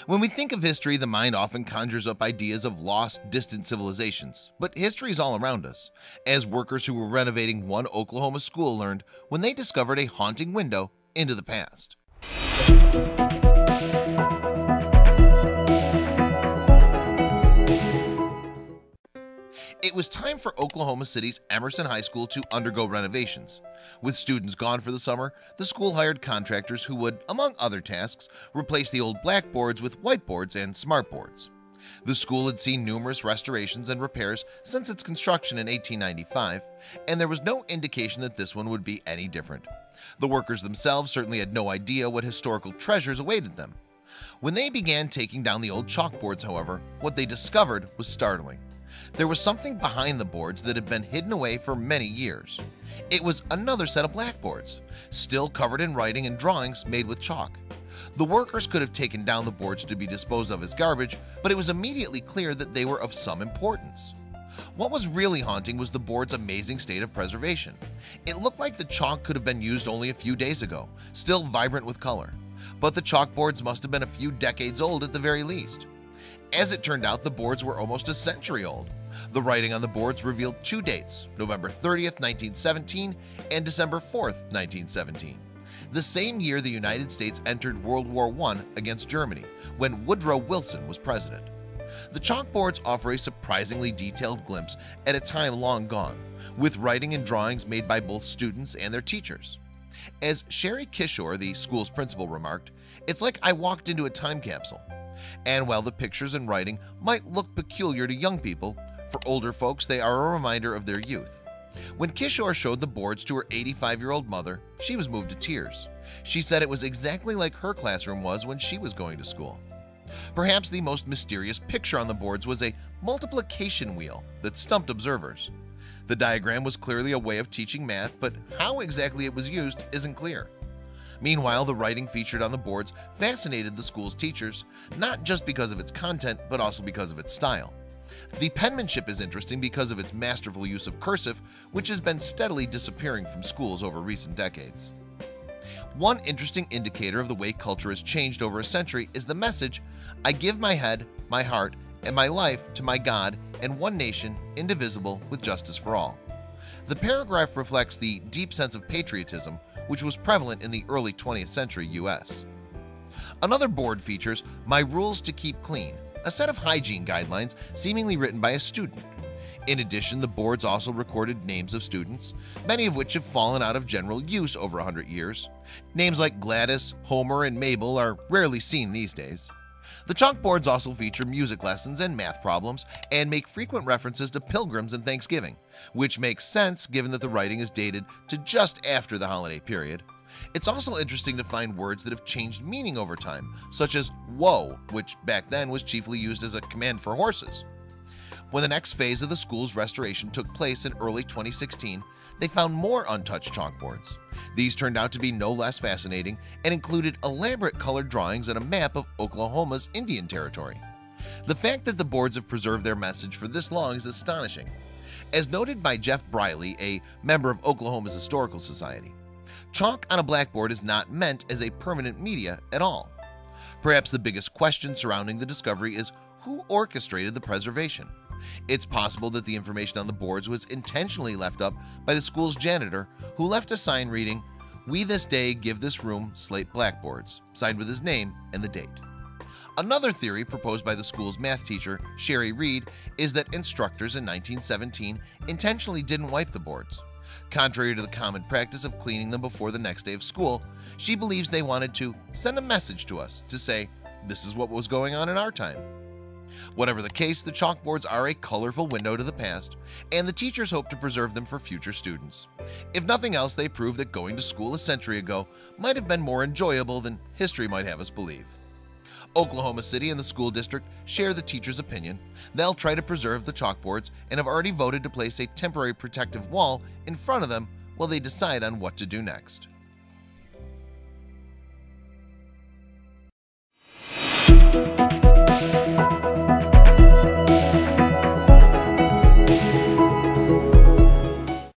When we think of history, the mind often conjures up ideas of lost, distant civilizations, but history is all around us, as workers who were renovating one Oklahoma school learned when they discovered a haunting window into the past. It was time for Oklahoma City's Emerson High School to undergo renovations. With students gone for the summer, the school hired contractors who would, among other tasks, replace the old blackboards with whiteboards and smartboards. The school had seen numerous restorations and repairs since its construction in 1895, and there was no indication that this one would be any different. The workers themselves certainly had no idea what historical treasures awaited them. When they began taking down the old chalkboards, however, what they discovered was startling. There was something behind the boards that had been hidden away for many years. It was another set of blackboards, still covered in writing and drawings made with chalk. The workers could have taken down the boards to be disposed of as garbage, but it was immediately clear that they were of some importance. What was really haunting was the board's amazing state of preservation. It looked like the chalk could have been used only a few days ago, still vibrant with color. But the chalkboards must have been a few decades old at the very least. As it turned out, the boards were almost a century old. The writing on the boards revealed two dates, November 30th, 1917 and December 4th, 1917. The same year the United States entered World War I against Germany, when Woodrow Wilson was president. The chalkboards offer a surprisingly detailed glimpse at a time long gone, with writing and drawings made by both students and their teachers. As Sherry Kishore, the school's principal, remarked, "It's like I walked into a time capsule." And while the pictures and writing might look peculiar to young people, for older folks they are a reminder of their youth. When Kishore showed the boards to her 85-year-old mother, she was moved to tears. She said it was exactly like her classroom was when she was going to school. Perhaps the most mysterious picture on the boards was a multiplication wheel that stumped observers. The diagram was clearly a way of teaching math, but how exactly it was used isn't clear. Meanwhile, the writing featured on the boards fascinated the school's teachers, not just because of its content, but also because of its style. The penmanship is interesting because of its masterful use of cursive, which has been steadily disappearing from schools over recent decades. One interesting indicator of the way culture has changed over a century is the message, "I give my head, my heart, and my life to my God and one nation, indivisible, with justice for all." The paragraph reflects the deep sense of patriotism which was prevalent in the early 20th century US. Another board features "My Rules to Keep Clean," a set of hygiene guidelines seemingly written by a student. In addition, the boards also recorded names of students, many of which have fallen out of general use over 100 years. Names like Gladys, Homer, and Mabel are rarely seen these days. The chalkboards also feature music lessons and math problems and make frequent references to pilgrims and Thanksgiving, which makes sense given that the writing is dated to just after the holiday period. It's also interesting to find words that have changed meaning over time, such as "whoa," which back then was chiefly used as a command for horses. When the next phase of the school's restoration took place in early 2016, they found more untouched chalkboards. These turned out to be no less fascinating and included elaborate colored drawings and a map of Oklahoma's Indian Territory. The fact that the boards have preserved their message for this long is astonishing. As noted by Jeff Briley, a member of Oklahoma's Historical Society, chalk on a blackboard is not meant as a permanent media at all. Perhaps the biggest question surrounding the discovery is who orchestrated the preservation. It's possible that the information on the boards was intentionally left up by the school's janitor, who left a sign reading, "We this day give this room slate blackboards," signed with his name and the date. Another theory proposed by the school's math teacher, Sherry Reed, is that instructors in 1917 intentionally didn't wipe the boards. Contrary to the common practice of cleaning them before the next day of school, she believes they wanted to send a message to us to say, "This is what was going on in our time." Whatever the case, the chalkboards are a colorful window to the past, and the teachers hope to preserve them for future students. If nothing else, they prove that going to school a century ago might have been more enjoyable than history might have us believe. Oklahoma City and the school district share the teachers' opinion. They'll try to preserve the chalkboards and have already voted to place a temporary protective wall in front of them while they decide on what to do next.